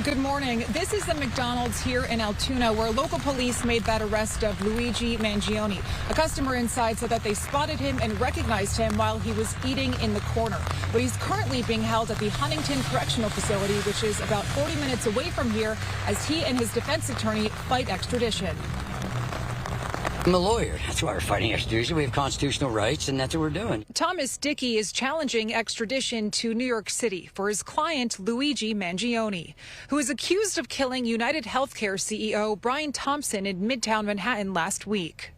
Good morning. This is the McDonald's here in Altoona where local police made that arrest of Luigi Mangione. A customer inside said that they spotted him and recognized him while he was eating in the corner. But he's currently being held at the Huntington Correctional Facility, which is about 40 minutes away from here, as he and his defense attorney fight extradition. I'm a lawyer. That's why we're fighting extradition. We have constitutional rights, and that's what we're doing. Thomas Dickey is challenging extradition to New York City for his client, Luigi Mangione, who is accused of killing UnitedHealthcare CEO Brian Thompson in Midtown Manhattan last week.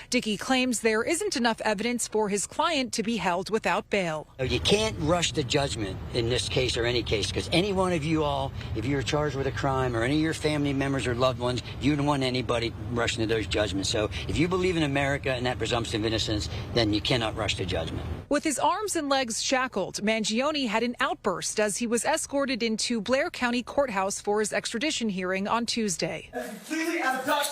Dickey claims there isn't enough evidence for his client to be held without bail. You can't rush to judgment in this case or any case, because any one of you all, if you're charged with a crime or any of your family members or loved ones, you don't want anybody rushing to those judgments. So if you believe in America and that presumption of innocence, then you cannot rush to judgment. With his arms and legs shackled, Mangione had an outburst as he was escorted into Blair County Courthouse for his extradition hearing on Tuesday. Completely out of touch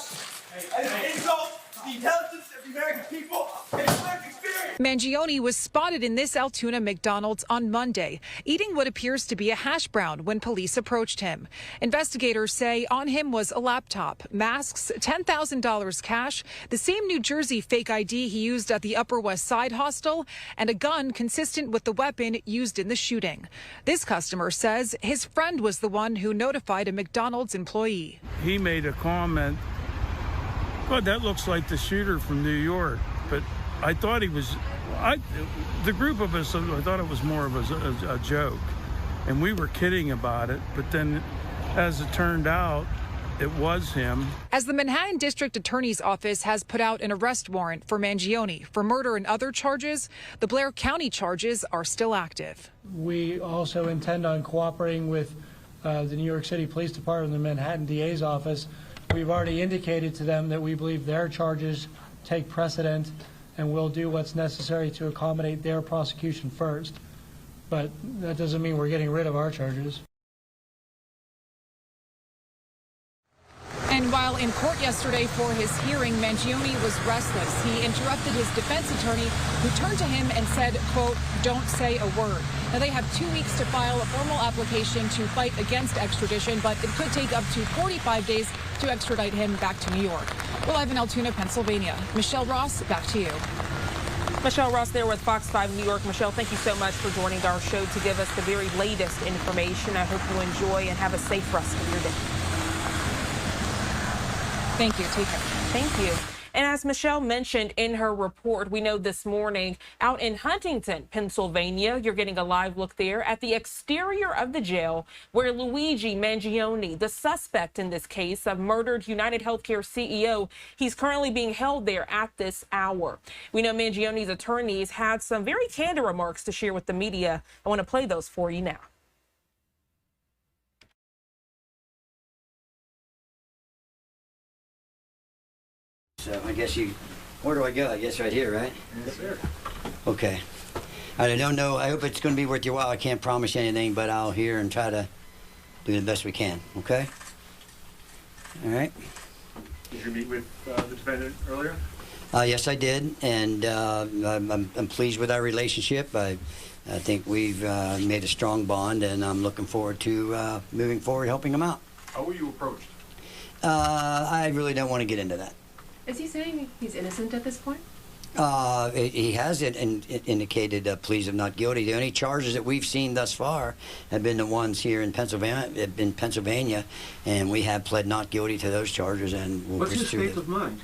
and an insult to the intelligence of the American people and its lived experience. Mangione was spotted in this Altoona McDonald's on Monday, eating what appears to be a hash brown when police approached him. Investigators say on him was a laptop, masks, $10,000 cash, the same New Jersey fake ID he used at the Upper West Side hostel, and a gun consistent with the weapon used in the shooting. This customer says his friend was the one who notified a McDonald's employee. He made a comment, "God, that looks like the shooter from New York," but I thought he was, the group of us, I thought it was more of a joke, and we were kidding about it, but then as it turned out, it was him. As the Manhattan District Attorney's Office has put out an arrest warrant for Mangione for murder and other charges, the Blair County charges are still active. We also intend on cooperating with the New York City Police Department and the Manhattan DA's office. We've already indicated to them that we believe their charges take precedent, and we'll do what's necessary to accommodate their prosecution first. But that doesn't mean we're getting rid of our charges. And while in court yesterday for his hearing, Mangione was restless. He interrupted his defense attorney, who turned to him and said, quote, "Don't say a word." Now, they have 2 weeks to file a formal application to fight against extradition, but it could take up to 45 days to extradite him back to New York. We're live in Altoona, Pennsylvania. Michelle Ross, back to you. Michelle Ross there with Fox 5 New York. Michelle, thank you so much for joining our show to give us the very latest information. I hope you enjoy and have a safe rest of your day. Thank you. Take care. Thank you. And as Michelle mentioned in her report, we know this morning out in Huntington, Pennsylvania, you're getting a live look there at the exterior of the jail where Luigi Mangione, the suspect in this case of murdered UnitedHealthcare CEO, he's currently being held there at this hour. We know Mangione's attorneys had some very candid remarks to share with the media. I want to play those for you now. So I guess where do I go? I guess right here, right? Yes, sir. Okay. I don't know. I hope it's going to be worth your while. I can't promise you anything, but I'll hear and try to do the best we can, okay? All right. Did you meet with the defendant earlier? Yes, I did, and I'm pleased with our relationship. I think we've made a strong bond, and I'm looking forward to moving forward, helping him out. How were you approached? I really don't want to get into that. Is he saying he's innocent at this point? He has indicated pleas of not guilty. The only charges that we've seen thus far have been the ones here in Pennsylvania, and we have pled not guilty to those charges. And we'll What's his state of mind?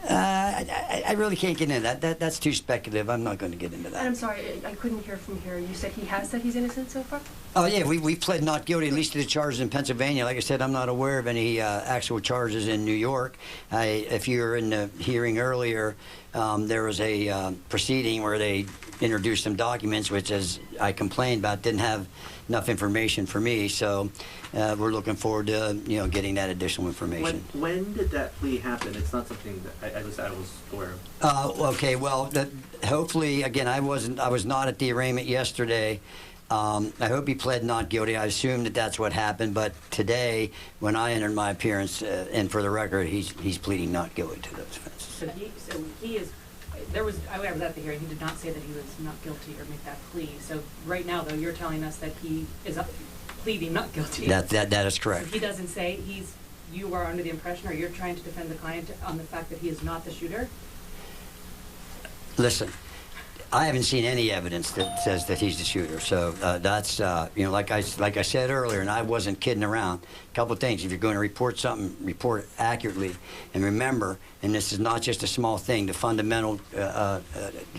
I really can't get into that. That's too speculative. I'm not going to get into that. And I'm sorry, I couldn't hear from here. You said he has said he's innocent so far? Oh, yeah, we pled not guilty, at least to the charges in Pennsylvania. Like I said, I'm not aware of any actual charges in New York. If you were in the hearing earlier, there was a proceeding where they introduced some documents, which, as I complained about, didn't have enough information for me. So we're looking forward to getting that additional information. When did that plea happen? It's not something that I was aware of. Okay, well, hopefully, again, I was not at the arraignment yesterday. I hope he pled not guilty. I assume that that's what happened. But today, when I entered my appearance, and for the record, he's pleading not guilty to those offenses. So he is. I was at the hearing. He did not say that he was not guilty or make that plea. So right now, though, you're telling us that he is pleading not guilty. That is correct. So he doesn't say you are under the impression, or you're trying to defend the client on the fact that he is not the shooter? Listen, I haven't seen any evidence that says that he's the shooter. So that's, like I said earlier, and I wasn't kidding around. A couple of things. If you're going to report something, report it accurately. And remember, and this is not just a small thing, the fundamental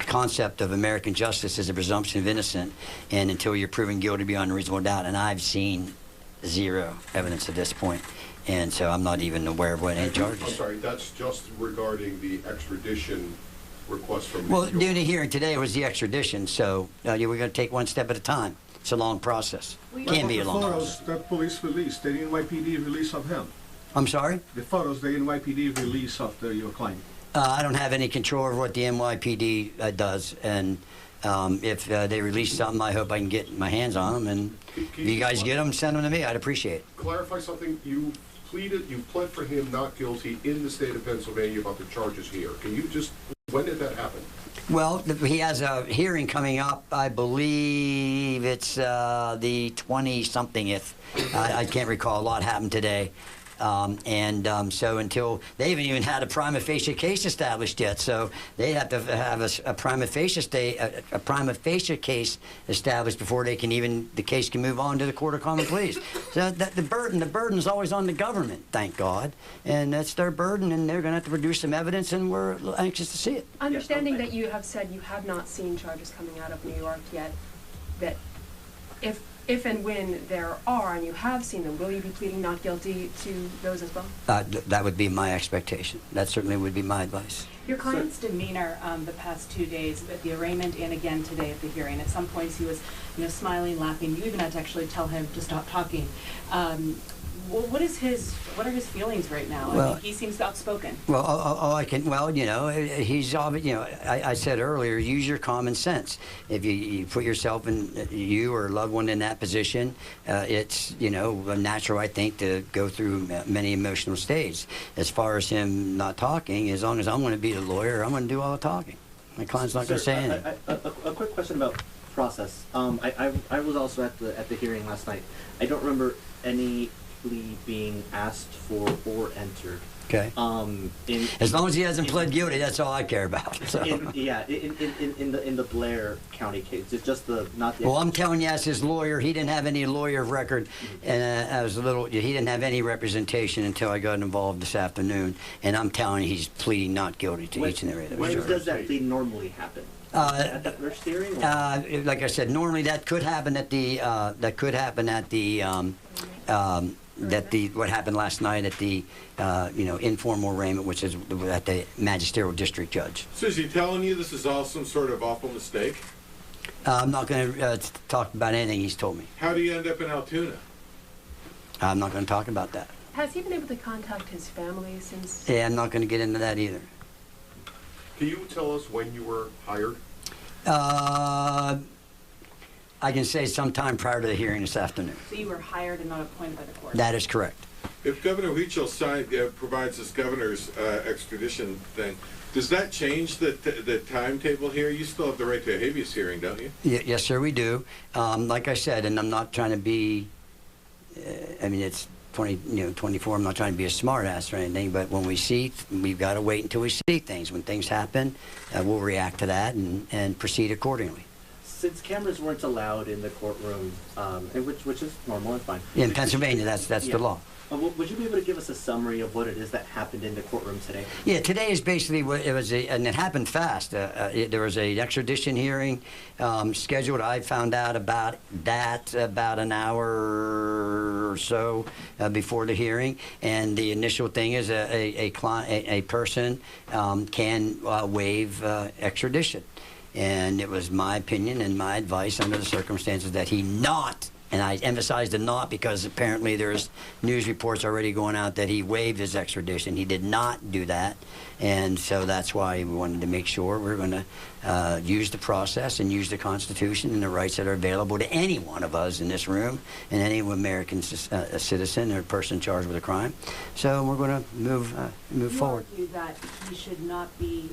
concept of American justice is a presumption of innocence, and until you're proven guilty beyond a reasonable doubt. And I've seen zero evidence at this point. And so I'm not even aware of what any charges. I'm sorry, that's just regarding the extradition request from Well, New York. during the hearing today was the extradition, so we're going to take one step at a time. It's a long process. Can be a long process. The photos that police released, the NYPD release of him. I'm sorry? The photos, the NYPD release of your client. I don't have any control over what the NYPD does, and if they release something, I hope I can get my hands on them, and if you guys get them, send them to me. I'd appreciate it. Clarify something. You pled for him not guilty in the state of Pennsylvania about the charges here. Can you just, when did that happen? Well, he has a hearing coming up. I believe it's the 20-somethingth. I can't recall. A lot happened today. So until they haven't even had a prima facie case established yet, so they have to have a prima facie case established before they can the case can move on to the Court of Common Pleas. So the burden is always on the government, thank God, and that's their burden, and they're going to have to produce some evidence, and we're anxious to see it. Understanding that you have said you have not seen charges coming out of New York yet, that if and when there are, and you have seen them, will you be pleading not guilty to those as well? That would be my expectation. That certainly would be my advice. Your client's demeanor the past 2 days at the arraignment and again today at the hearing. At some points he was, smiling, laughing. You even had to actually tell him to stop talking. What are his feelings right now? Well, I mean, he seems outspoken. Well, he's I said earlier, use your common sense. If you put yourself in, you or a loved one in that position, it's, natural, I think, to go through many emotional states. As far as him not talking, as long as I'm going to be the lawyer, I'm going to do all the talking. My client's not going to say anything. A quick question about process. I was also at the hearing last night. I don't remember any plea being asked for or entered. Okay. As long as he hasn't pled guilty, that's all I care about. So. In the Blair County case, it's just not the. Well, I'm telling you, as his lawyer, he didn't have any lawyer of record, and he didn't have any representation until I got involved this afternoon. And I'm telling you, he's pleading not guilty to each and every other charge. When does that plea normally happen? At the first hearing? Like I said, normally that could happen at the what happened last night at the informal arraignment, which is at the magisterial district judge. So is he telling you this is all some sort of awful mistake? I'm not going to talk about anything he's told me. How do you end up in Altoona? I'm not going to talk about that. Has he been able to contact his family since? Yeah, I'm not going to get into that either. Can you tell us when you were hired? I can say sometime prior to the hearing this afternoon. So you were hired and not appointed by the court? That is correct. If Governor Huichel provides this governor's extradition thing, does that change the timetable here? You still have the right to a habeas hearing, don't you? Yes, sir, we do. Like I said, and I'm not trying to be, it's 24. I'm not trying to be a smart ass or anything, but when we've got to wait until we see things. When things happen, we'll react to that and proceed accordingly. Since cameras weren't allowed in the courtroom, which is normal and fine. In Pennsylvania, that's the law. Would you be able to give us a summary of what it is that happened in the courtroom today? Yeah, today is basically what it was, and it happened fast. There was an extradition hearing scheduled. I found out about that about an hour or so before the hearing, and the initial thing is a person can waive extradition. And it was my opinion and my advice under the circumstances that he not, and I emphasize the not because apparently there's news reports already going out that he waived his extradition. He did not do that. And so that's why we wanted to make sure we're going to use the process and use the Constitution and the rights that are available to any one of us in this room and any American citizen or person charged with a crime. So we're going to move forward. You argue that he should not be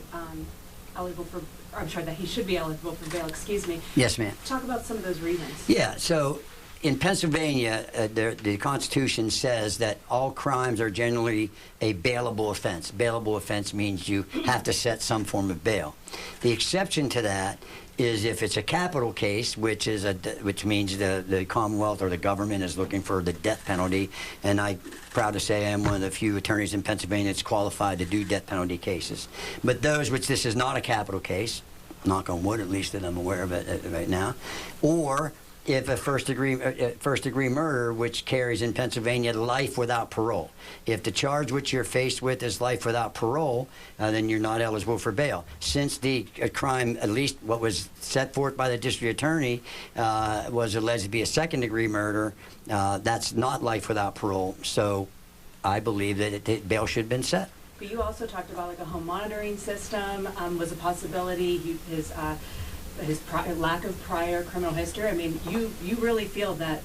eligible for, that he should be eligible for bail, excuse me. Yes, ma'am. Talk about some of those reasons. Yeah, so in Pennsylvania, the Constitution says that all crimes are generally a bailable offense. Bailable offense means you have to set some form of bail. The exception to that is if it's a capital case, which means the Commonwealth or the government is looking for the death penalty. And I'm proud to say I am one of the few attorneys in Pennsylvania that's qualified to do death penalty cases. But those which this is not a capital case, knock on wood at least that I'm aware of it right now, or if a first degree murder, which carries in Pennsylvania life without parole. If the charge which you're faced with is life without parole, then you're not eligible for bail. Since the crime, at least what was set forth by the district attorney, was alleged to be a second degree murder, that's not life without parole. So I believe that bail should have been set. But you also talked about like a home monitoring system was a possibility. His lack of prior criminal history. I mean, you really feel that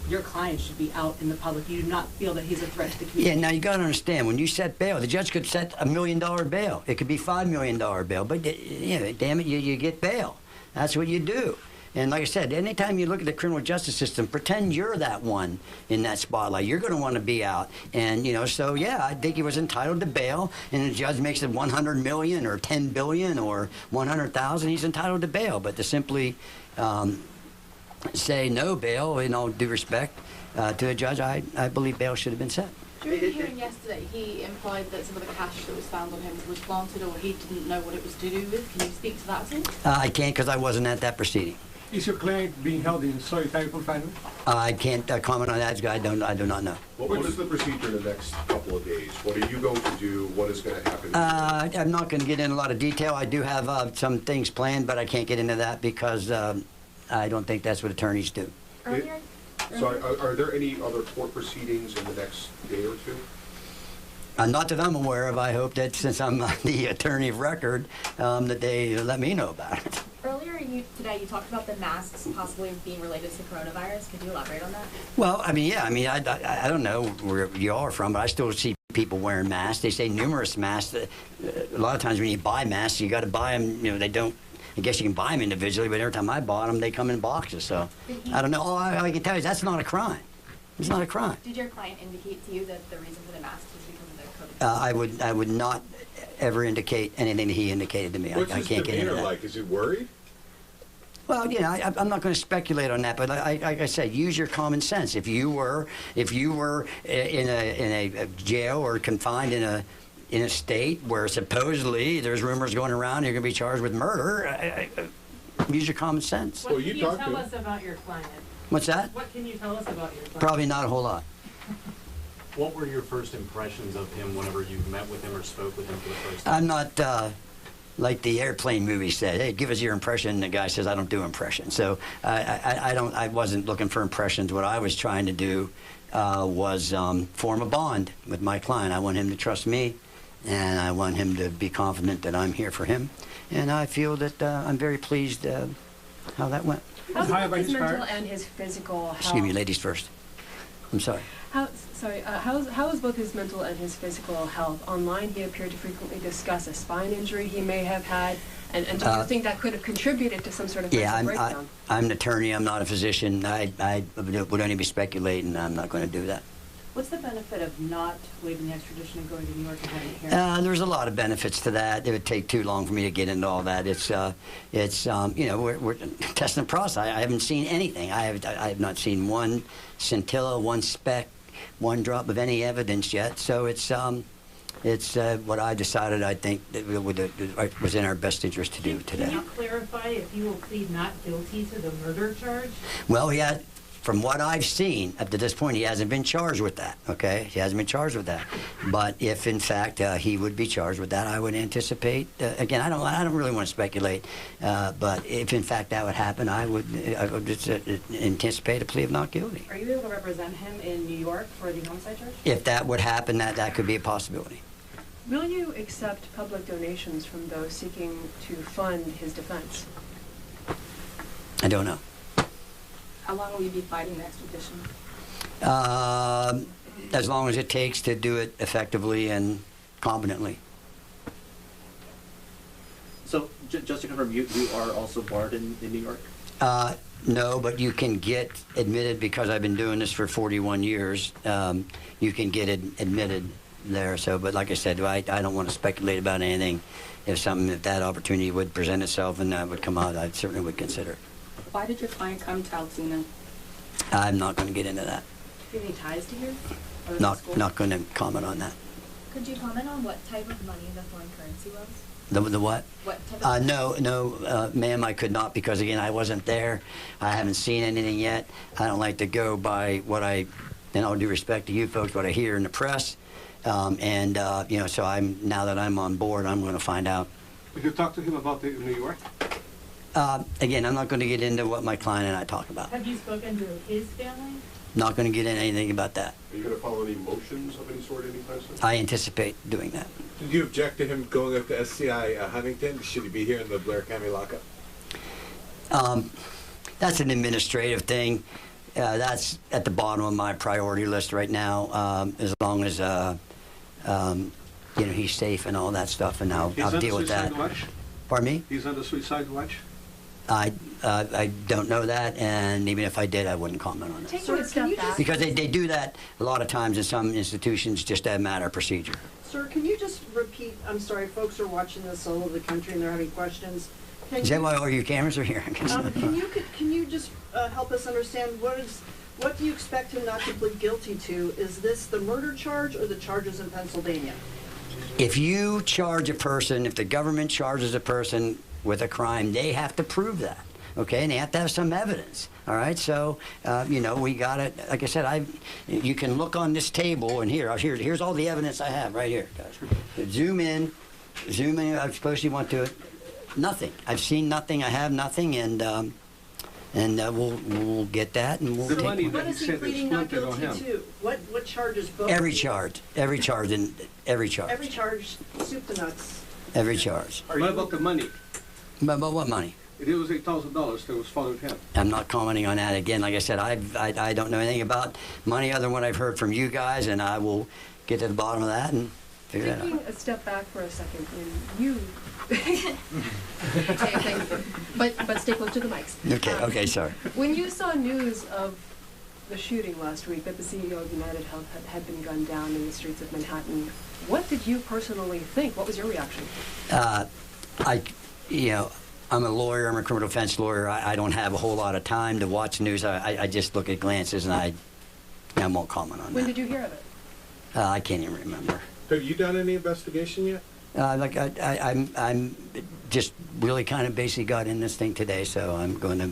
your client should be out in the public. You do not feel that he's a threat to the community. Yeah, now you got to understand, when you set bail, the judge could set $1 million bail. It could be $5 million bail, but damn it, you get bail. That's what you do. And like I said, anytime you look at the criminal justice system, pretend you're that one in that spotlight. You're going to want to be out. And, so yeah, I think he was entitled to bail. And the judge makes it $100 million or $10 billion or $100,000, he's entitled to bail. But to simply say no bail, in all due respect to a judge, I believe bail should have been set. During the hearing yesterday, he implied that some of the cash that was found on him was planted or he didn't know what it was to do with. Can you speak to that at all? I can't because I wasn't at that proceeding. Is your client being held in solitary confinement? I can't comment on that. I do not know. What is the procedure in the next couple of days? What are you going to do? What is going to happen? I'm not going to get into a lot of detail. I do have some things planned, but I can't get into that because I don't think that's what attorneys do. So are there any other court proceedings in the next day or two? Not that I'm aware of. I hope that since I'm the attorney of record, that they let me know about it. Earlier today, you talked about the masks possibly being related to coronavirus. Could you elaborate on that? Well, I don't know where you all are from, but I still see people wearing masks. They say numerous masks. A lot of times when you buy masks, you got to buy them. They don't. I guess you can buy them individually, but every time I bought them, they come in boxes. So I don't know. All I can tell you is that's not a crime. It's not a crime. Did your client indicate to you that the reason for the masks was because of the COVID? I would not ever indicate anything that he indicated to me. What's I can't get into that. like? Is he worried? Well, I'm not going to speculate on that, but like I said, use your common sense. If you were in a jail or confined in a state where supposedly there's rumors going around you're going to be charged with murder, use your common sense. What can you tell us about your client? What's that? What can you tell us about your client? Probably not a whole lot. What were your first impressions of him whenever you met with him or spoke with him for the first time? I'm not like the airplane movie said, hey, give us your impression. And the guy says, I don't do impressions. So I wasn't looking for impressions. What I was trying to do was form a bond with my client. I want him to trust me, and I want him to be confident that I'm here for him. And I feel that I'm very pleased how that went. How's his mental and his physical health? Excuse me, ladies first. I'm sorry. How is both his mental and his physical health? Online, he appeared to frequently discuss a spine injury he may have had, and do you think that could have contributed to some sort of mental breakdown? I'm an attorney. I'm not a physician. I would only be speculating. I'm not going to do that. What's the benefit of not waiving the extradition and going to New York and having a hearing? There's a lot of benefits to that. It would take too long for me to get into all that. We're testing the process. I haven't seen anything. I have not seen one scintilla, one speck, one drop of any evidence yet. So it's what I decided. I think that was in our best interest to do today. Can you clarify if you will plead not guilty to the murder charge? Well, from what I've seen up to this point, he hasn't been charged with that, okay? He hasn't been charged with that. But if, in fact, he would be charged with that, I would anticipate, again, I don't really want to speculate, but if, in fact, that would happen, I would just anticipate a plea of not guilty. Are you able to represent him in New York for the homicide charge? If that would happen, that could be a possibility. Will you accept public donations from those seeking to fund his defense? I don't know. How long will you be fighting the extradition? As long as it takes to do it effectively and competently. So, just to confirm, you are also barred in New York? No, but you can get admitted because I've been doing this for 41 years. You can get admitted there. So, but like I said, I don't want to speculate about anything. If that opportunity would present itself and that would come out, I certainly would consider it. Why did your client come to Altoona? I'm not going to get into that. Do you have any ties to here? Or Not going to comment on that. Could you comment on what type of money the foreign currency was? The what? What type of No, ma'am, I could not because, again, I wasn't there. I haven't seen anything yet. I don't like to go by what in all due respect to you folks, what I hear in the press. So now that I'm on board, I'm going to find out. Would you talk to him about it in New York? Again, I'm not going to get into what my client and I talk about. Have you spoken to his family? Not going to get into anything about that. Are you going to follow any motions of any sort anytime soon? I anticipate doing that. Did you object to him going up to SCI Huntington? Should he be here in the Blair County lockup? That's an administrative thing. That's at the bottom of my priority list right now. As long as he's safe and all that stuff, and I'll deal with that. Watch? Pardon me? He's on the suicide watch? I don't know that, and even if I did, I wouldn't comment on it. Taking a step back. Because they do that a lot of times in some institutions, just as a matter of procedure. Sir, can you just repeat? I'm sorry, folks are watching this all over the country and they're having questions. Is that why all your cameras are here? Can you just help us understand what do you expect him not to plead guilty to? Is this the murder charge or the charges in Pennsylvania? If you charge a person, if the government charges a person with a crime, they have to prove that, okay? And they have to have some evidence, all right? So, we got it. Like I said, you can look on this table, and here's all the evidence I have right here, guys. Zoom in. I suppose you want to. Nothing. I've seen nothing. I have nothing, and we'll get that, and we'll take it. What is he pleading not guilty to? What charges? Both? Every charge, every charge. Every charge, soup to nuts. Every charge. What about the money? But what money? It was $8,000 that was followed him. I'm not commenting on that. Again, like I said, I don't know anything about money other than what I've heard from you guys, and I will get to the bottom of that and figure that out. Taking a step back for a second, but stay close to the mics. Okay, sorry. When you saw news of the shooting last week that the CEO of UnitedHealth had been gunned down in the streets of Manhattan, what did you personally think? What was your reaction? I'm a lawyer. I'm a criminal defense lawyer. I don't have a whole lot of time to watch news. I just look at glances, and I won't comment on that. When did you hear of it? I can't even remember. Have you done any investigation yet? I'm just really kind of basically got in this thing today, so I'm going to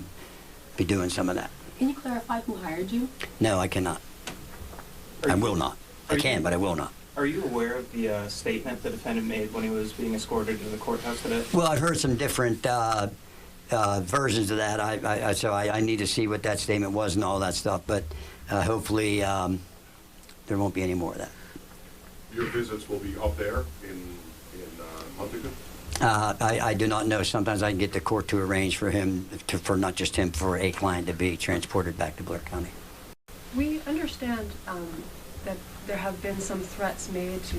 be doing some of that. Can you clarify who hired you? No, I cannot. I will not. I can, but I will not. Are you aware of the statement the defendant made when he was being escorted to the courthouse today? Well, I've heard some different versions of that. So I need to see what that statement was and all that stuff. But hopefully there won't be any more of that. Your visits will be up there in Huntington? I do not know. Sometimes I can get the court to arrange for him, for not just him, for a client to be transported back to Blair County. We understand that there have been some threats made to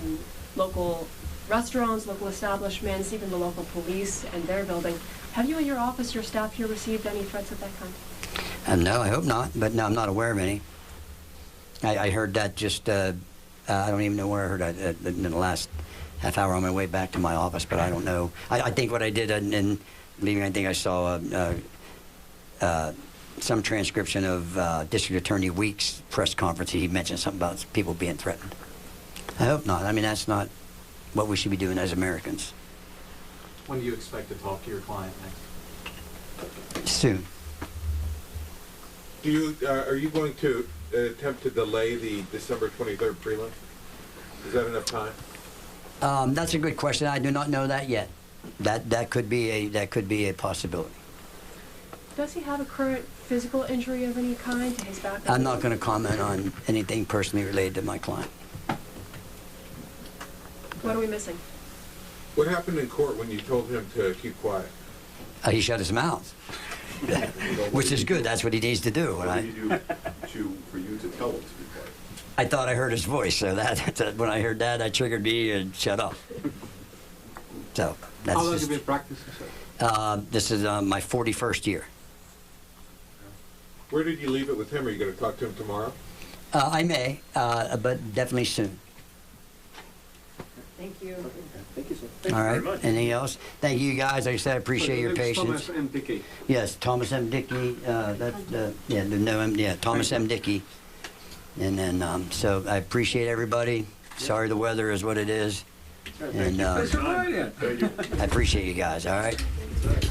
local restaurants, local establishments, even the local police and their building. Have you in your office, your staff here, received any threats of that kind? No, I hope not, but no, I'm not aware of any. I heard that just, I don't even know where I heard that in the last half hour on my way back to my office, but I don't know. I think what I did in leaving, I think I saw some transcription of District Attorney Weeks' press conference. He mentioned something about people being threatened. I hope not. I mean, that's not what we should be doing as Americans. When do you expect to talk to your client next? Soon. Are you going to attempt to delay the December 23rd prelim? Is that enough time? That's a good question. I do not know that yet. That could be a possibility. Does he have a current physical injury of any kind to his back? I'm not going to comment on anything personally related to my client. What are we missing? What happened in court when you told him to keep quiet? He shut his mouth, which is good. That's what he needs to do. What did he do for you to tell him to be quiet? I thought I heard his voice, so that when I heard that triggered me and shut up. So that's How long have you been practicing, sir? This is my 41st year. Where did you leave it with him? Are you going to talk to him tomorrow? I may, but definitely soon. Thank you. Thank you, sir. All right. Anything else? Thank you guys. Like I said, I appreciate your patience. Thomas M. Dickey. Yes, Thomas M. Dickey. Thomas M. Dickey. And then, so I appreciate everybody. Sorry the weather is what it is. And I appreciate you guys. All right.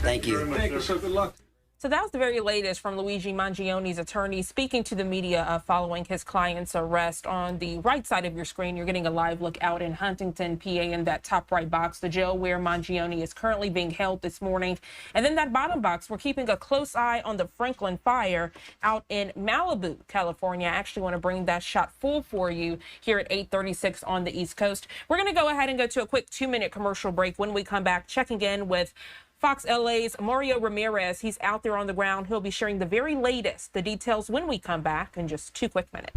Thank you. Thank you, sir. Good luck. So that was the very latest from Luigi Mangione's attorney speaking to the media following his client's arrest. On the right side of your screen, you're getting a live look out in Huntington, PA, in that top right box, the jail where Mangione is currently being held this morning. And then that bottom box, we're keeping a close eye on the Franklin fire out in Malibu, California. I actually want to bring that shot full for you here at 8:36 on the East Coast. We're going to go ahead and go to a quick 2-minute commercial break. When we come back, checking in with Fox LA's Mario Ramirez. He's out there on the ground. He'll be sharing the very latest, the details when we come back in just 2 quick minutes.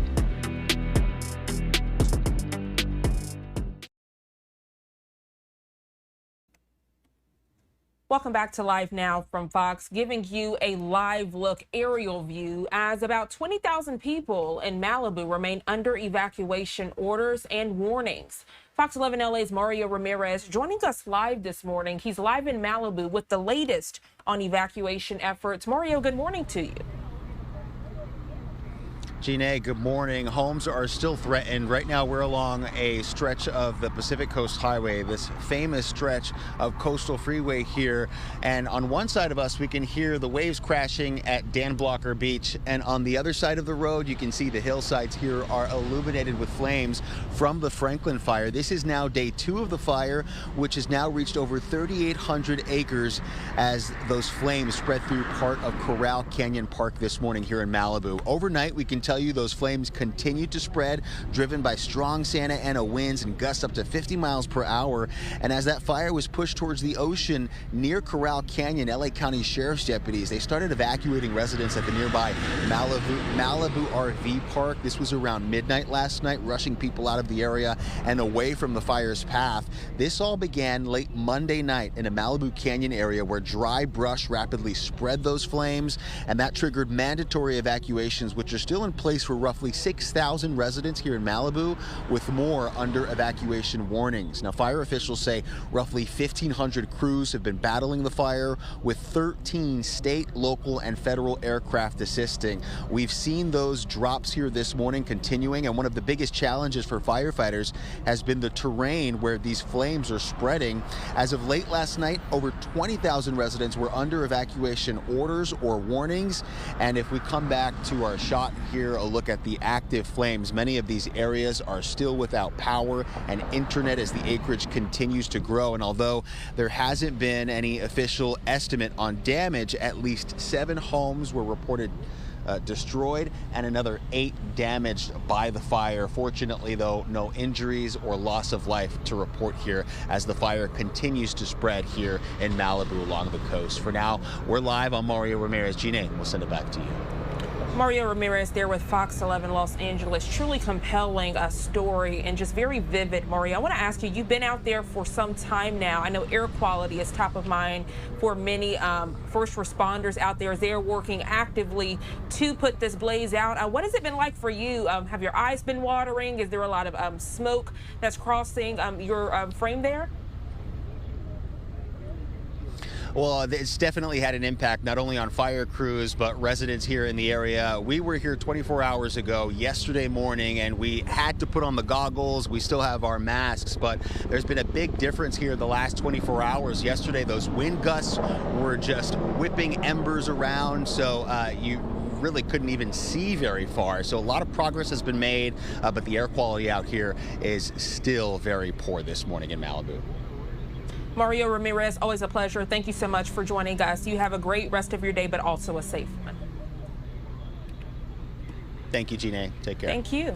Welcome back to Live Now from Fox, giving you a live look aerial view as about 20,000 people in Malibu remain under evacuation orders and warnings. Fox 11 LA's Mario Ramirez joining us live this morning. He's live in Malibu with the latest on evacuation efforts. Mario, good morning to you. Gina, good morning. Homes are still threatened. Right now, we're along a stretch of the Pacific Coast Highway, this famous stretch of coastal freeway here. And on one side of us, we can hear the waves crashing at Dan Blocker Beach. And on the other side of the road, you can see the hillsides here are illuminated with flames from the Franklin fire. This is now day 2 of the fire, which has now reached over 3,800 acres as those flames spread through part of Corral Canyon Park this morning here in Malibu. Overnight, we can tell you those flames continue to spread, driven by strong Santa Ana winds and gusts up to 50 miles per hour. And as that fire was pushed towards the ocean near Corral Canyon, LA County Sheriff's deputies, they started evacuating residents at the nearby Malibu RV Park. This was around midnight last night, rushing people out of the area and away from the fire's path. This all began late Monday night in a Malibu Canyon area where dry brush rapidly spread those flames, and that triggered mandatory evacuations, which are still in place for roughly 6,000 residents here in Malibu, with more under evacuation warnings. Now, fire officials say roughly 1,500 crews have been battling the fire, with 13 state, local, and federal aircraft assisting. We've seen those drops here this morning continuing, and one of the biggest challenges for firefighters has been the terrain where these flames are spreading. As of late last night, over 20,000 residents were under evacuation orders or warnings. And if we come back to our shot here, a look at the active flames, many of these areas are still without power and internet as the acreage continues to grow. And although there hasn't been any official estimate on damage, at least 7 homes were reported destroyed and another 8 damaged by the fire. Fortunately, though, no injuries or loss of life to report here as the fire continues to spread here in Malibu along the coast. For now, we're live on Mario Ramirez. Gina, we'll send it back to you. Mario Ramirez there with Fox 11 Los Angeles. Truly compelling story and just very vivid, Mario. I want to ask you, you've been out there for some time now. I know air quality is top of mind for many first responders out there as they're working actively to put this blaze out. What has it been like for you? Have your eyes been watering? Is there a lot of smoke that's crossing your frame there? Well, it's definitely had an impact not only on fire crews, but residents here in the area. We were here 24 hours ago, yesterday morning, and we had to put on the goggles. We still have our masks, but there's been a big difference here the last 24 hours. Yesterday, those wind gusts were just whipping embers around, so you really couldn't even see very far. So a lot of progress has been made, but the air quality out here is still very poor this morning in Malibu. Mario Ramirez, always a pleasure. Thank you so much for joining us. You have a great rest of your day, but also a safe one. Thank you, Gina. Take care. Thank you.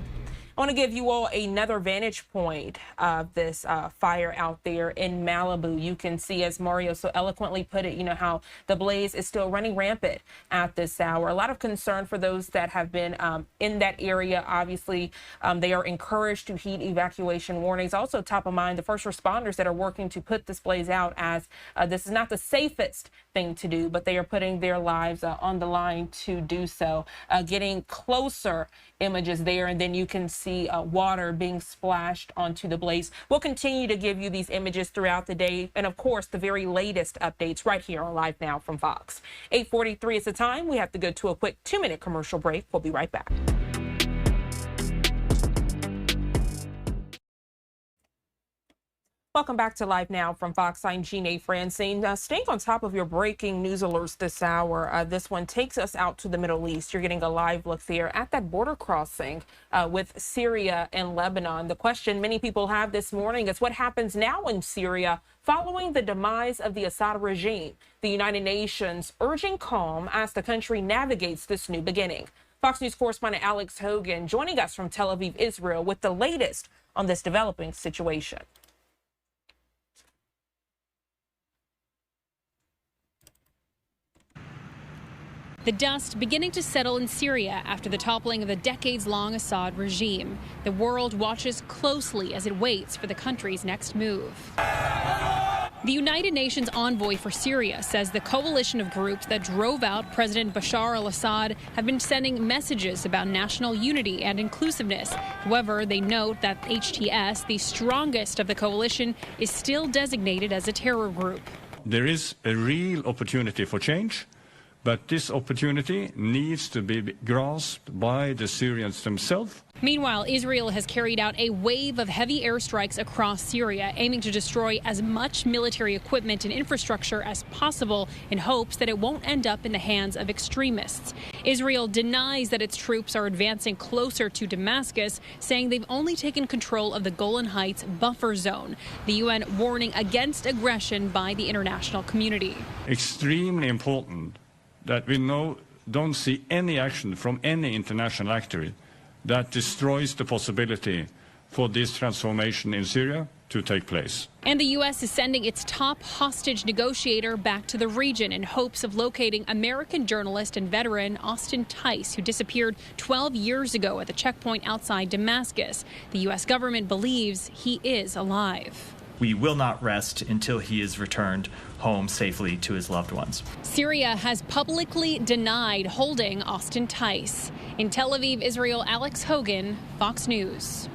I want to give you all another vantage point of this fire out there in Malibu. You can see, as Mario so eloquently put it, you know, how the blaze is still running rampant at this hour. A lot of concern for those that have been in that area. Obviously, they are encouraged to heed evacuation warnings. Also top of mind, the first responders that are working to put this blaze out, as this is not the safest thing to do, but they are putting their lives on the line to do so. Getting closer images there, and then you can see water being splashed onto the blaze. We'll continue to give you these images throughout the day, and of course the very latest updates right here on Live Now from Fox. 8:43 is the time. We have to go to a quick 2-minute commercial break. We'll be right back. Welcome back to Live Now from Fox. I'm Jeanne Francine. Staying on top of your breaking news alerts this hour, this one takes us out to the Middle East. You're getting a live look there at that border crossing with Syria and Lebanon. The question many people have this morning is what happens now in Syria following the demise of the Assad regime. The United Nations urging calm as the country navigates this new beginning. Fox News correspondent Alex Hogan joining us from Tel Aviv, Israel, with the latest on this developing situation. The dust beginning to settle in Syria after the toppling of the decades-long Assad regime. The world watches closely as it waits for the country's next move. The United Nations envoy for Syria says the coalition of groups that drove out President Bashar al-Assad have been sending messages about national unity and inclusiveness. However, they note that HTS, the strongest of the coalition, is still designated as a terror group. There is a real opportunity for change, but this opportunity needs to be grasped by the Syrians themselves. Meanwhile, Israel has carried out a wave of heavy airstrikes across Syria, aiming to destroy as much military equipment and infrastructure as possible in hopes that it won't end up in the hands of extremists. Israel denies that its troops are advancing closer to Damascus, saying they've only taken control of the Golan Heights buffer zone. The UN warning against aggression by the international community. Extremely important that we don't see any action from any international actor that destroys the possibility for this transformation in Syria to take place. And the U.S. is sending its top hostage negotiator back to the region in hopes of locating American journalist and veteran Austin Tice, who disappeared 12 years ago at the checkpoint outside Damascus. The U.S. government believes he is alive. We will not rest until he is returned home safely to his loved ones. Syria has publicly denied holding Austin Tice. In Tel Aviv, Israel, Alex Hogan, Fox News.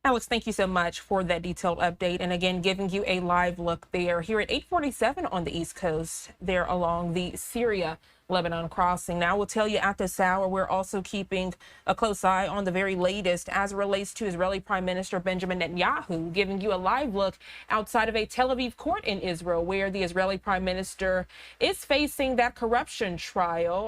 Alex, thank you so much for that detailed update. And again, giving you a live look there here at 8:47 on the East Coast, there along the Syria-Lebanon crossing. Now, we'll tell you at this hour, we're also keeping a close eye on the very latest as it relates to Israeli Prime Minister Benjamin Netanyahu, giving you a live look outside of a Tel Aviv court in Israel, where the Israeli Prime Minister is facing that corruption trial.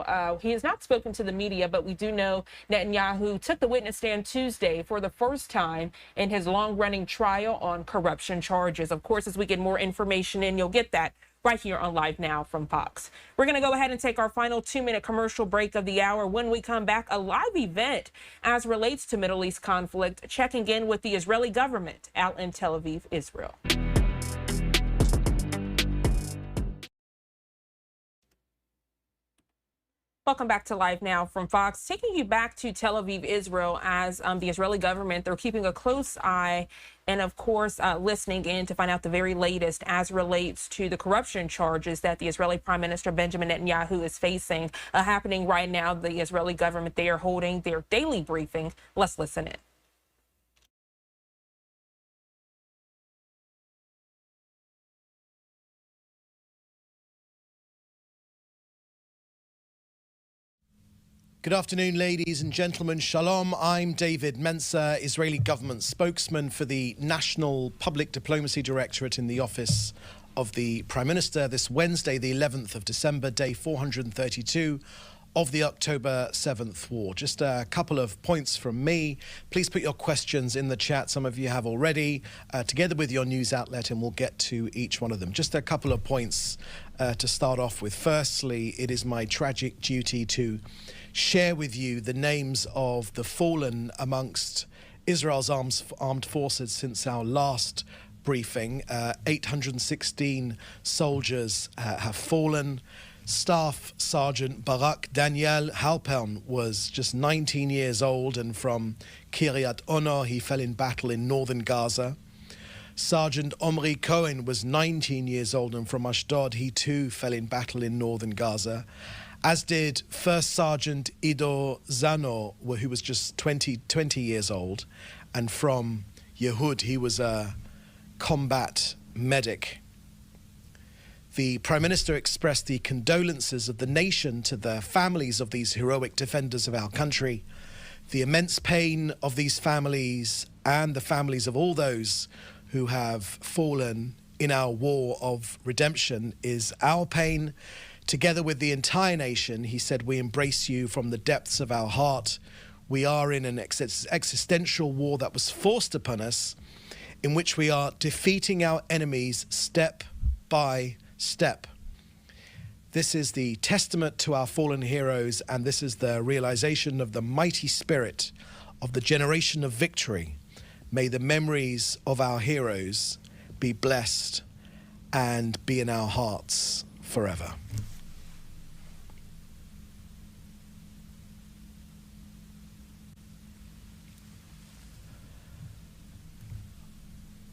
He has not spoken to the media, but we do know Netanyahu took the witness stand Tuesday for the first time in his long-running trial on corruption charges. Of course, as we get more information in, you'll get that right here on Live Now from Fox. We're going to go ahead and take our final 2-minute commercial break of the hour. When we come back, a live event as relates to Middle East conflict, checking in with the Israeli government out in Tel Aviv, Israel. Welcome back to Live Now from Fox. Taking you back to Tel Aviv, Israel, as the Israeli government, they're keeping a close eye and, of course, listening in to find out the very latest as relates to the corruption charges that the Israeli Prime Minister Benjamin Netanyahu is facing. Happening right now, the Israeli government, they are holding their daily briefing. Let's listen in. Good afternoon, ladies and gentlemen. Shalom. I'm David Mensa, Israeli government spokesman for the National Public Diplomacy Directorate in the Office of the Prime Minister. This Wednesday, the 11th of December, day 432 of the October 7th war. Just a couple of points from me. Please put your questions in the chat. Some of you have already, together with your news outlet, and we'll get to each one of them. Just a couple of points to start off with. Firstly, it is my tragic duty to share with you the names of the fallen amongst Israel's armed forces since our last briefing. 816 soldiers have fallen. Staff Sergeant Barak Daniel Halpern was just 19 years old, and from Kiryat Ono he fell in battle in northern Gaza. Sergeant Omri Cohen was 19 years old, and from Ashdod, he too fell in battle in northern Gaza, as did First Sergeant Ido Zano, who was just 20 years old, and from Yehud, he was a combat medic. The Prime Minister expressed the condolences of the nation to the families of these heroic defenders of our country. The immense pain of these families and the families of all those who have fallen in our war of redemption is our pain. Together with the entire nation, he said, we embrace you from the depths of our heart. We are in an existential war that was forced upon us, in which we are defeating our enemies step by step. This is the testament to our fallen heroes, and this is the realization of the mighty spirit of the generation of victory. May the memories of our heroes be blessed and be in our hearts forever.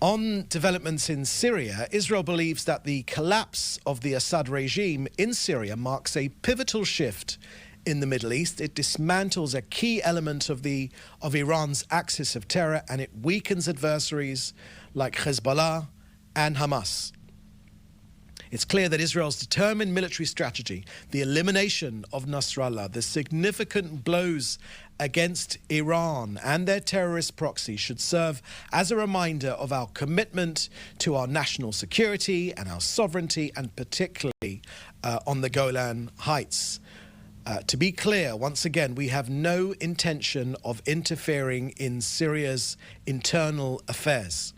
On developments in Syria, Israel believes that the collapse of the Assad regime in Syria marks a pivotal shift in the Middle East. It dismantles a key element of Iran's axis of terror, and it weakens adversaries like Hezbollah and Hamas. It's clear that Israel's determined military strategy, the elimination of Nasrallah, the significant blows against Iran and their terrorist proxy should serve as a reminder of our commitment to our national security and our sovereignty, and particularly on the Golan Heights. To be clear, once again, we have no intention of interfering in Syria's internal affairs.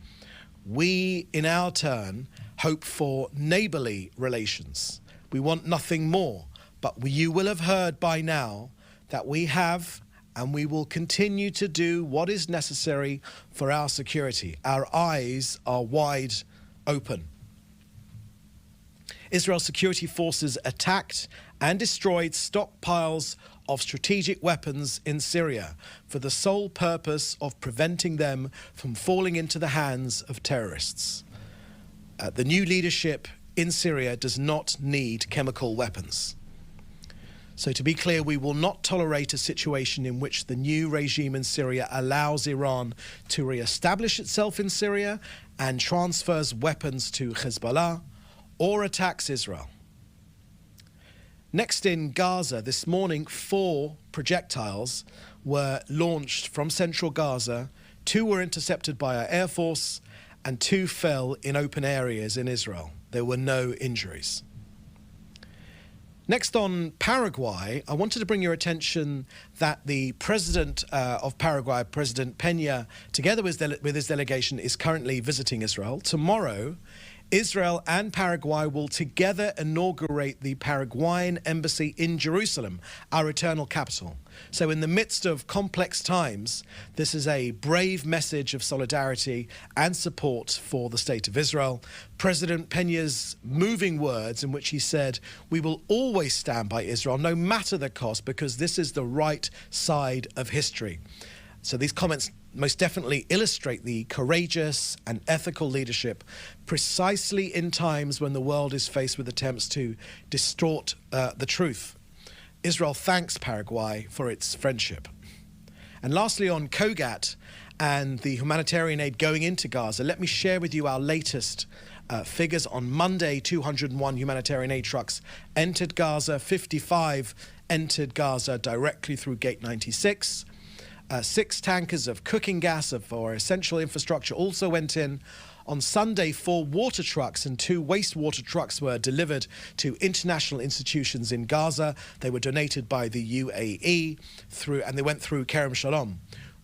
We, in our turn, hope for neighbourly relations. We want nothing more, but you will have heard by now that we have and we will continue to do what is necessary for our security. Our eyes are wide open. Israel's security forces attacked and destroyed stockpiles of strategic weapons in Syria for the sole purpose of preventing them from falling into the hands of terrorists. The new leadership in Syria does not need chemical weapons. So to be clear, we will not tolerate a situation in which the new regime in Syria allows Iran to re-establish itself in Syria and transfers weapons to Hezbollah or attacks Israel. Next, in Gaza, this morning, 4 projectiles were launched from central Gaza. 2 were intercepted by our Air Force and 2 fell in open areas in Israel. There were no injuries. Next, on Paraguay, I wanted to bring your attention that the president of Paraguay, President Peña, together with his delegation, is currently visiting Israel. Tomorrow, Israel and Paraguay will together inaugurate the Paraguayan embassy in Jerusalem, our eternal capital. So in the midst of complex times, this is a brave message of solidarity and support for the state of Israel. President Peña's moving words in which he said, "We will always stand by Israel, no matter the cost, because this is the right side of history." So these comments most definitely illustrate the courageous and ethical leadership precisely in times when the world is faced with attempts to distort the truth. Israel thanks Paraguay for its friendship. And lastly, on COGAT and the humanitarian aid going into Gaza, let me share with you our latest figures. On Monday, 201 humanitarian aid trucks entered Gaza, 55 entered Gaza directly through Gate 96. 6 tankers of cooking gas for essential infrastructure also went in. On Sunday, 4 water trucks and 2 wastewater trucks were delivered to international institutions in Gaza. They were donated by the UAE and they went through Kerem Shalom.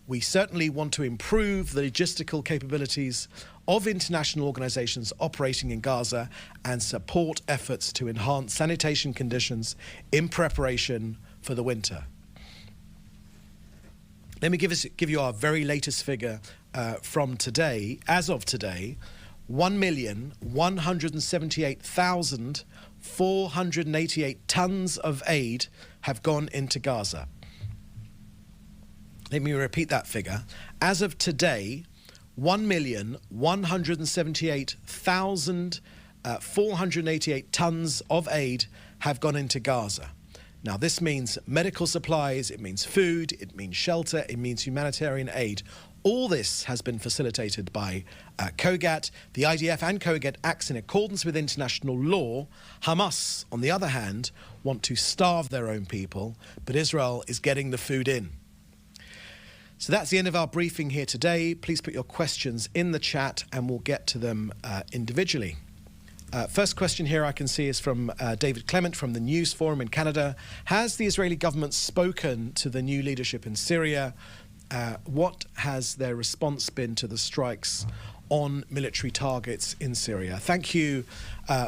We certainly want to improve the logistical capabilities of international organizations operating in Gaza and support efforts to enhance sanitation conditions in preparation for the winter. Let me give you our very latest figure from today. As of today, 1,178,488 tons of aid have gone into Gaza. Let me repeat that figure. As of today, 1,178,488 tons of aid have gone into Gaza. Now, this means medical supplies, it means food, it means shelter, it means humanitarian aid. All this has been facilitated by COGAT. The IDF and COGAT acts in accordance with international law. Hamas, on the other hand, want to starve their own people, but Israel is getting the food in. So that's the end of our briefing here today. Please put your questions in the chat and we'll get to them individually. First question here I can see is from David Clement from the News Forum in Canada. Has the Israeli government spoken to the new leadership in Syria? What has their response been to the strikes on military targets in Syria? Thank you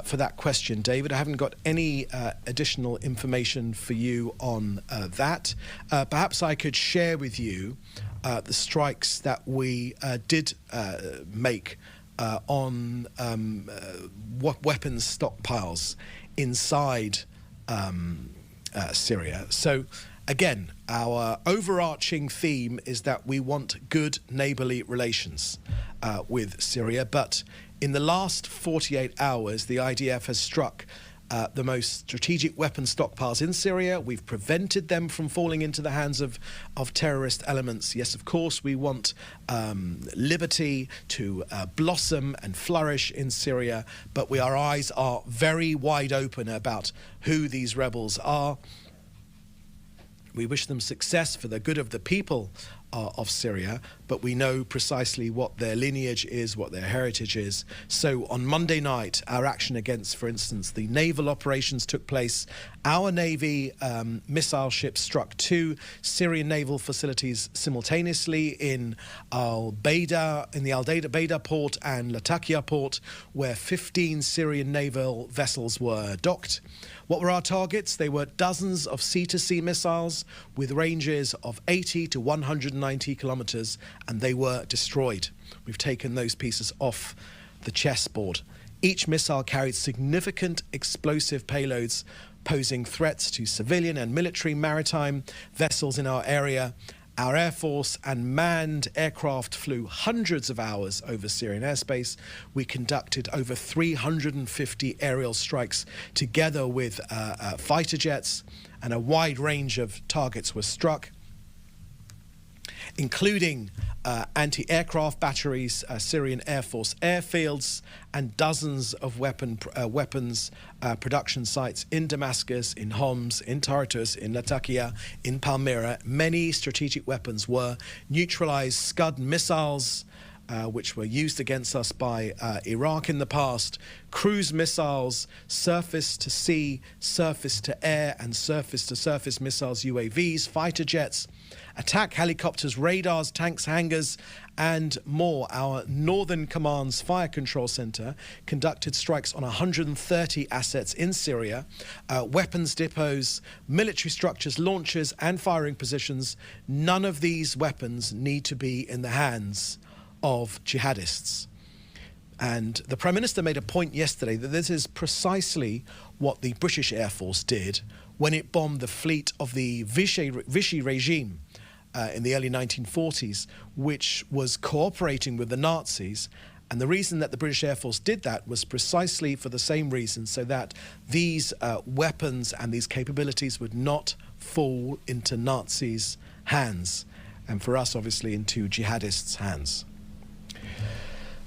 for that question, David. I haven't got any additional information for you on that. Perhaps I could share with you the strikes that we did make on weapons stockpiles inside Syria. So again, our overarching theme is that we want good neighbourly relations with Syria, but in the last 48 hours, the IDF has struck the most strategic weapon stockpiles in Syria. We've prevented them from falling into the hands of terrorist elements. Yes, of course, we want liberty to blossom and flourish in Syria, but our eyes are very wide open about who these rebels are. We wish them success for the good of the people of Syria, but we know precisely what their lineage is, what their heritage is. So on Monday night, our action against, for instance, the naval operations took place. Our Navy missile ships struck 2 Syrian naval facilities simultaneously in the Al Beida port and Latakia port, where 15 Syrian naval vessels were docked. What were our targets? They were dozens of sea-to-sea missiles with ranges of 80 to 190 kilometers, and they were destroyed. We've taken those pieces off the chessboard. Each missile carried significant explosive payloads, posing threats to civilian and military maritime vessels in our area. Our Air Force and manned aircraft flew hundreds of hours over Syrian airspace. We conducted over 350 aerial strikes together with fighter jets, and a wide range of targets were struck, including anti-aircraft batteries, Syrian Air Force airfields, and dozens of weapons production sites in Damascus, in Homs, in Tartus, in Latakia, in Palmyra. Many strategic weapons were neutralized. Scud missiles, which were used against us by Iraq in the past, cruise missiles, surface-to-sea, surface-to-air, and surface-to-surface missiles, UAVs, fighter jets, attack helicopters, radars, tanks, hangars, and more. Our Northern Command's Fire Control Center conducted strikes on 130 assets in Syria, weapons depots, military structures, launchers, and firing positions. None of these weapons need to be in the hands of jihadists. And the Prime Minister made a point yesterday that this is precisely what the British Air Force did when it bombed the fleet of the Vichy regime in the early 1940s, which was cooperating with the Nazis. And the reason that the British Air Force did that was precisely for the same reason, so that these weapons and these capabilities would not fall into Nazis' hands, and for us, obviously, into jihadists' hands.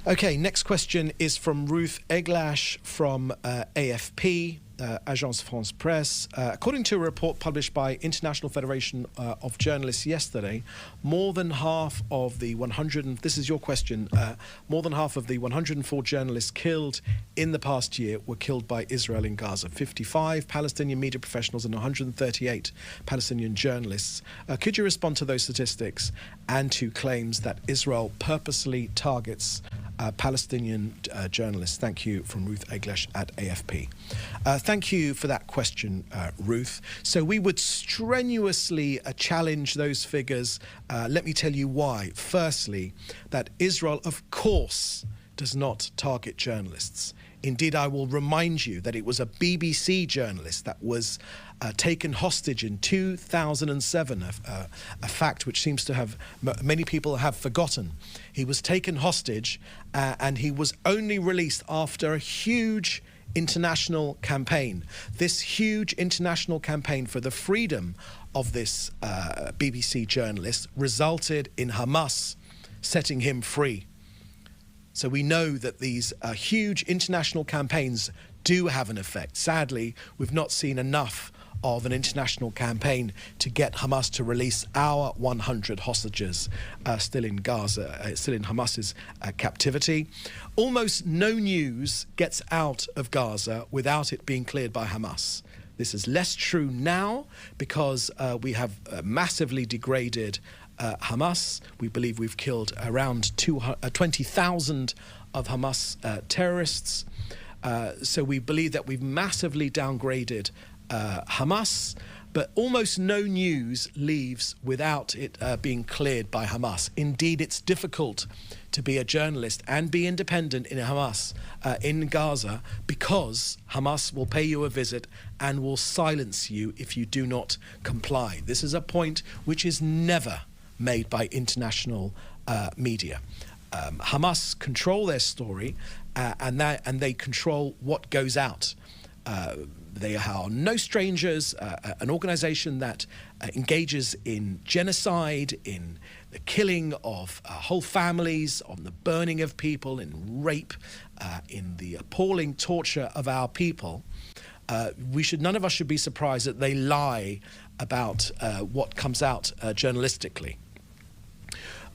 Okay, next question is from Ruth Eglash from AFP, Agence France Presse. According to a report published by International Federation of Journalists yesterday, more than half of the 104 journalists killed in the past year were killed by Israel in Gaza. 55 Palestinian media professionals and 138 Palestinian journalists. Could you respond to those statistics and to claims that Israel purposely targets Palestinian journalists? Thank you, from Ruth Eglash at AFP. Thank you for that question, Ruth. So we would strenuously challenge those figures. Let me tell you why. Firstly, that Israel, of course, does not target journalists. Indeed, I will remind you that it was a BBC journalist that was taken hostage in 2007, a fact which seems to have many people have forgotten. He was taken hostage and he was only released after a huge international campaign. This huge international campaign for the freedom of this BBC journalist resulted in Hamas setting him free. So we know that these huge international campaigns do have an effect. Sadly, we've not seen enough of an international campaign to get Hamas to release our 100 hostages still in Gaza, still in Hamas's captivity. Almost no news gets out of Gaza without it being cleared by Hamas. This is less true now because we have massively degraded Hamas. We believe we've killed around 20,000 of Hamas terrorists. So we believe that we've massively downgraded Hamas, but almost no news leaves without it being cleared by Hamas. Indeed, it's difficult to be a journalist and be independent in Hamas in Gaza because Hamas will pay you a visit and will silence you if you do not comply. This is a point which is never made by international media. Hamas control their story and they control what goes out. They are no strangers, an organization that engages in genocide, in the killing of whole families, on the burning of people, in rape, in the appalling torture of our people. None of us should be surprised that they lie about what comes out journalistically.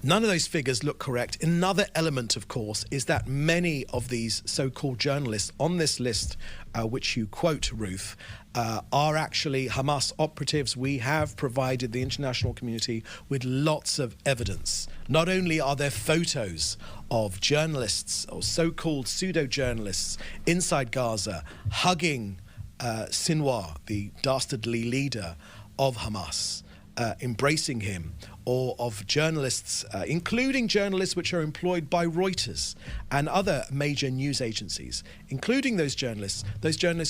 None of those figures look correct. Another element, of course, is that many of these so-called journalists on this list, which you quote, Ruth, are actually Hamas operatives. We have provided the international community with lots of evidence. Not only are there photos of journalists or so-called pseudo-journalists inside Gaza hugging Sinwar, the dastardly leader of Hamas, embracing him, or of journalists, including journalists which are employed by Reuters and other major news agencies, including those journalists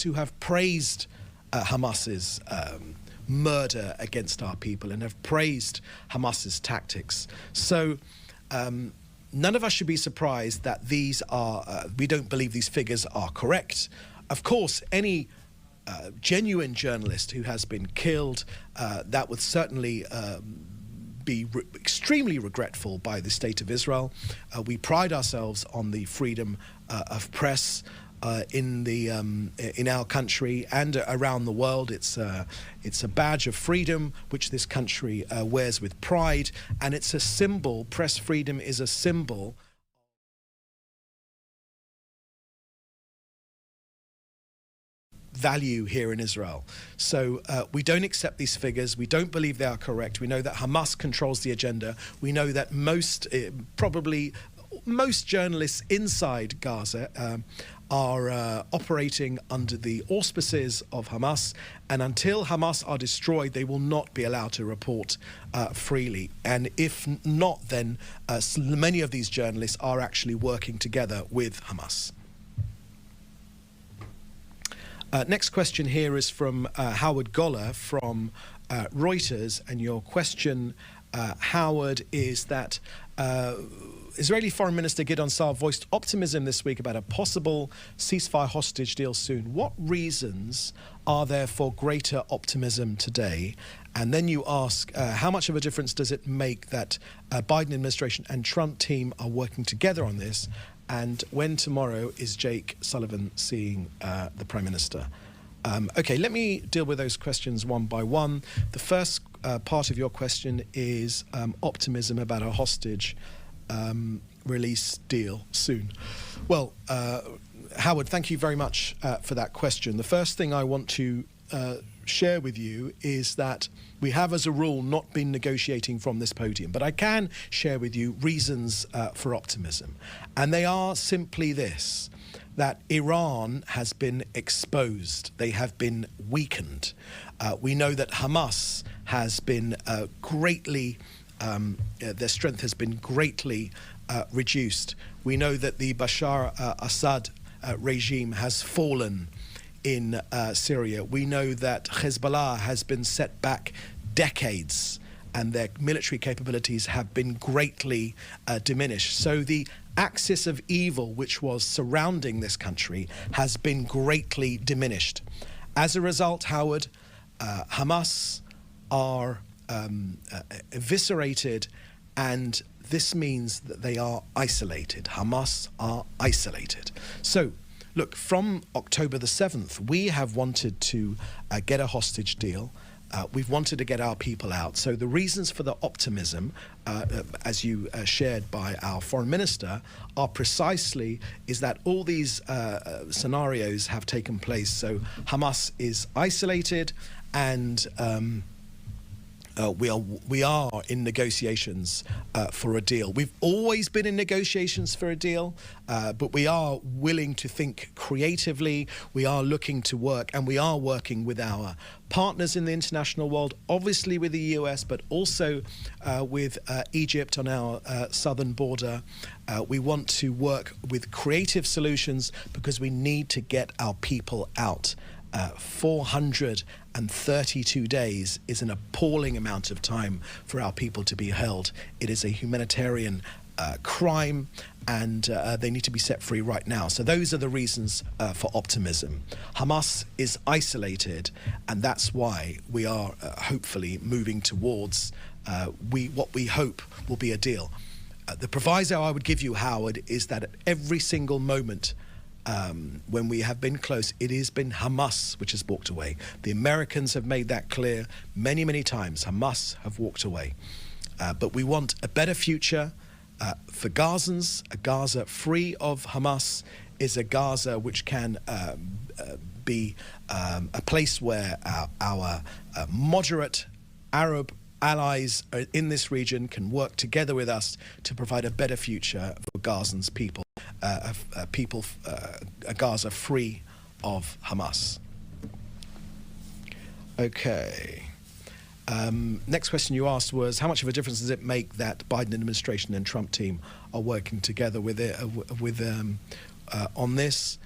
who have praised Hamas's murder against our people and have praised Hamas's tactics. So none of us should be surprised that these are, we don't believe these figures are correct. Of course, any genuine journalist who has been killed, that would certainly be extremely regretful by the State of Israel. We pride ourselves on the freedom of press in our country and around the world. It's a badge of freedom which this country wears with pride, and it's a symbol. Press freedom is a symbol value here in Israel. So we don't accept these figures. We don't believe they are correct. We know that Hamas controls the agenda. We know that probably most journalists inside Gaza are operating under the auspices of Hamas, and until Hamas are destroyed, they will not be allowed to report freely. And if not, then many of these journalists are actually working together with Hamas. Next question here is from Howard Goller from Reuters, and your question, Howard, is that Israeli Foreign Minister Gideon Saar voiced optimism this week about a possible ceasefire hostage deal soon. What reasons are there for greater optimism today? And then you ask, how much of a difference does it make that Biden administration and Trump team are working together on this? And when tomorrow is Jake Sullivan seeing the Prime Minister? Okay, let me deal with those questions one by one. The first part of your question is optimism about a hostage release deal soon. Well, Howard, thank you very much for that question. The first thing I want to share with you is that we have, as a rule, not been negotiating from this podium, but I can share with you reasons for optimism. And they are simply this, that Iran has been exposed. They have been weakened. We know that Hamas has been greatly, their strength has been greatly reduced. We know that the Bashar Assad regime has fallen in Syria. We know that Hezbollah has been set back decades and their military capabilities have been greatly diminished. So the axis of evil which was surrounding this country has been greatly diminished. As a result, Howard, Hamas are eviscerated, and this means that they are isolated. Hamas are isolated. So, look, from October the 7th, we have wanted to get a hostage deal. We've wanted to get our people out. So the reasons for the optimism, as you shared by our foreign minister, are precisely is that all these scenarios have taken place. So Hamas is isolated, and we are in negotiations for a deal. We've always been in negotiations for a deal, but we are willing to think creatively. We are looking to work, and we are working with our partners in the international world, obviously with the US, but also with Egypt on our southern border. We want to work with creative solutions because we need to get our people out. 432 days is an appalling amount of time for our people to be held. It is a humanitarian crime, and they need to be set free right now. So those are the reasons for optimism. Hamas is isolated, and that's why we are hopefully moving towards what we hope will be a deal. The proviso I would give you, Howard, is that at every single moment when we have been close, it has been Hamas which has walked away. The Americans have made that clear many, many times. Hamas have walked away. But we want a better future for Gazans. A Gaza free of Hamas is a Gaza which can be a place where our moderate Arab allies in this region can work together with us to provide a better future for Gazans people. A Gaza free of Hamas. Okay. Next question you asked was, how much of a difference does it make that Biden administration and Trump team are working together with on this?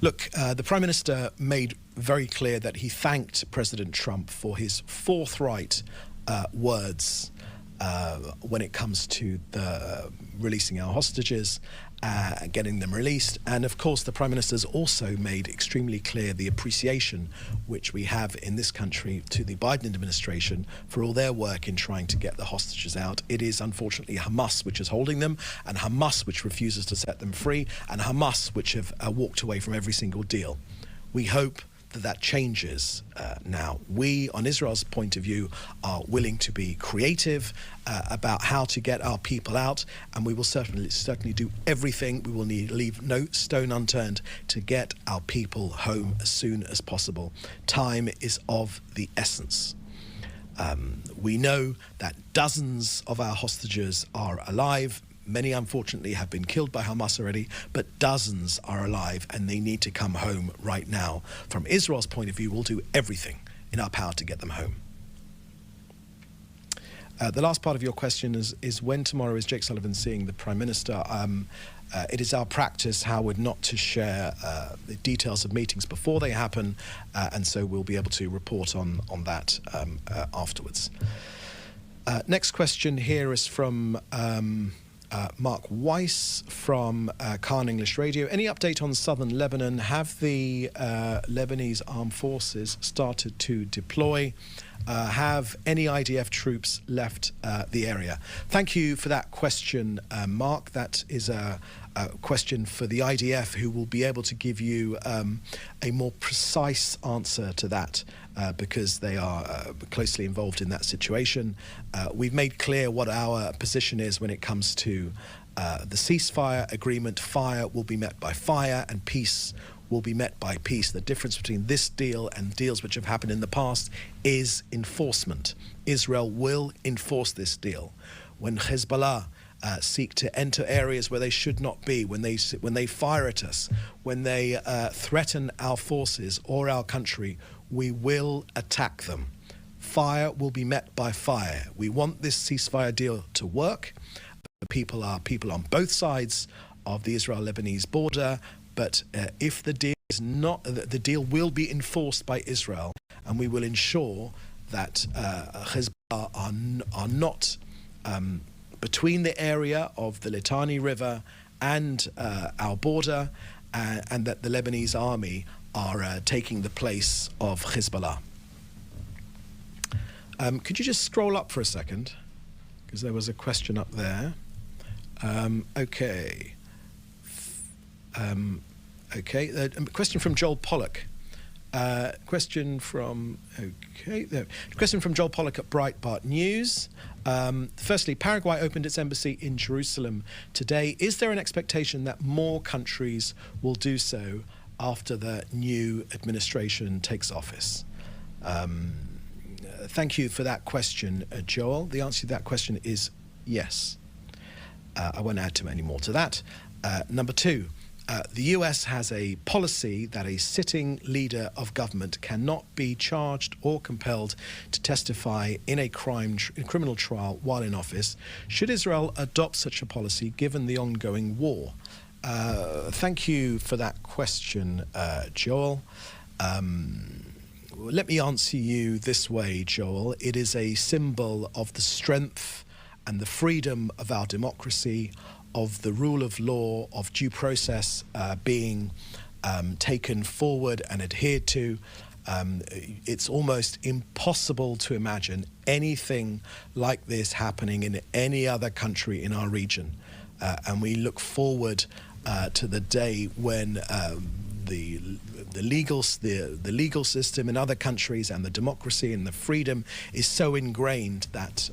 Look, the Prime Minister made very clear that he thanked President Trump for his forthright words when it comes to the releasing our hostages, getting them released. And of course, the Prime Minister's also made extremely clear the appreciation which we have in this country to the Biden administration for all their work in trying to get the hostages out. It is unfortunately Hamas which is holding them, and Hamas which refuses to set them free, and Hamas which have walked away from every single deal. We hope that changes now. We, on Israel's point of view, are willing to be creative about how to get our people out, and we will certainly do everything. We will leave no stone unturned to get our people home as soon as possible. Time is of the essence. We know that dozens of our hostages are alive. Many, unfortunately, have been killed by Hamas already, but dozens are alive, and they need to come home right now. From Israel's point of view, we'll do everything in our power to get them home. The last part of your question is when tomorrow is Jake Sullivan seeing the Prime Minister? It is our practice, Howard, not to share the details of meetings before they happen, and so we'll be able to report on that afterwards. Next question here is from Mark Weiss from Khan English Radio. Any update on southern Lebanon? Have the Lebanese armed forces started to deploy? Have any IDF troops left the area? Thank you for that question, Mark. That is a question for the IDF, who will be able to give you a more precise answer to that because they are closely involved in that situation. We've made clear what our position is when it comes to the ceasefire agreement. Fire will be met by fire, and peace will be met by peace. The difference between this deal and deals which have happened in the past is enforcement. Israel will enforce this deal. When Hezbollah seek to enter areas where they should not be, when they fire at us, when they threaten our forces or our country, we will attack them. Fire will be met by fire. We want this ceasefire deal to work. The people are people on both sides of the Israel-Lebanese border, but if the deal is not, the deal will be enforced by Israel, and we will ensure that Hezbollah are not between the area of the Litani River and our border, and that the Lebanese army are taking the place of Hezbollah. Could you just scroll up for a second? Because there was a question up there. Okay. Question from Joel Pollock. Question from Joel Pollock at Breitbart News. Firstly, Paraguay opened its embassy in Jerusalem today. Is there an expectation that more countries will do so after the new administration takes office? Thank you for that question, Joel. The answer to that question is yes. I won't add too many more to that. Number two, the US has a policy that a sitting leader of government cannot be charged or compelled to testify in a criminal trial while in office. Should Israel adopt such a policy given the ongoing war? Thank you for that question, Joel. Let me answer you this way, Joel. It is a symbol of the strength and the freedom of our democracy, of the rule of law, of due process being taken forward and adhered to. It's almost impossible to imagine anything like this happening in any other country in our region. And we look forward to the day when the legal system in other countries and the democracy and the freedom is so ingrained that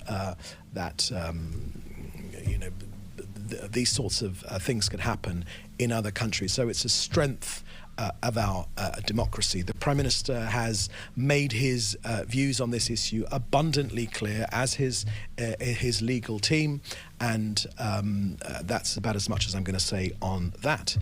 these sorts of things can happen in other countries. So it's a strength of our democracy. The Prime Minister has made his views on this issue abundantly clear, as his legal team, and that's about as much as I'm going to say on that.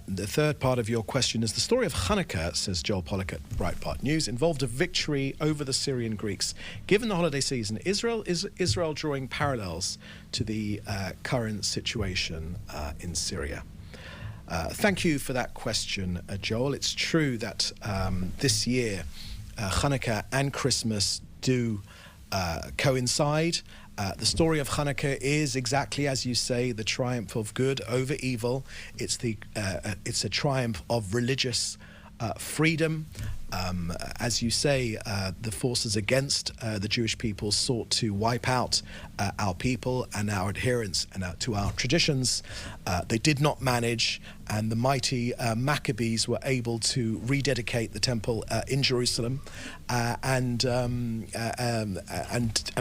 The third part of your question is the story of Hanukkah, says Joel Pollock at Breitbart News, involved a victory over the Syrian Greeks. Given the holiday season, is Israel drawing parallels to the current situation in Syria? Thank you for that question, Joel. It's true that this year Hanukkah and Christmas do coincide. The story of Hanukkah is exactly as you say, the triumph of good over evil. It's a triumph of religious freedom. As you say, the forces against the Jewish people sought to wipe out our people and our adherence and to our traditions. They did not manage, and the mighty Maccabees were able to rededicate the temple in Jerusalem, and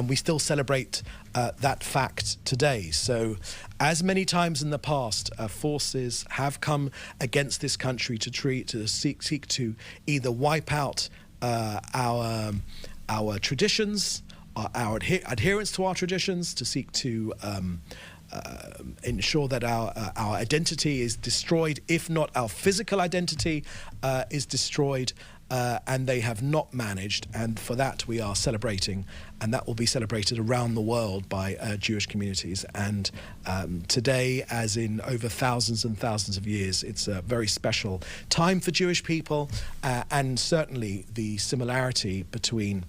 we still celebrate that fact today. So, as many times in the past, forces have come against this country to seek to either wipe out our traditions, our adherence to our traditions, to seek to ensure that our identity is destroyed, if not our physical identity is destroyed, and they have not managed, and for that we are celebrating, and that will be celebrated around the world by Jewish communities. And today, as in over thousands and thousands of years, it's a very special time for Jewish people, and certainly the similarity between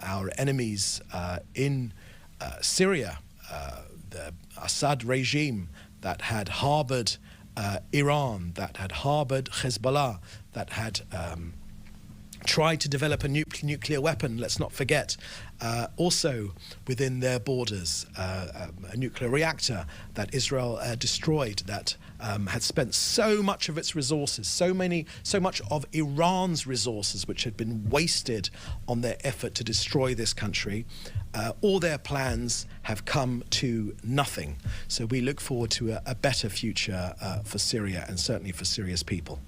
our enemies in Syria, the Assad regime that had harbored Iran, that had harbored Hezbollah, that had tried to develop a nuclear weapon, let's not forget, also within their borders, a nuclear reactor that Israel destroyed, that had spent so much of its resources, so much of Iran's resources, which had been wasted on their effort to destroy this country. All their plans have come to nothing. So we look forward to a better future for Syria, and certainly for Syria's people.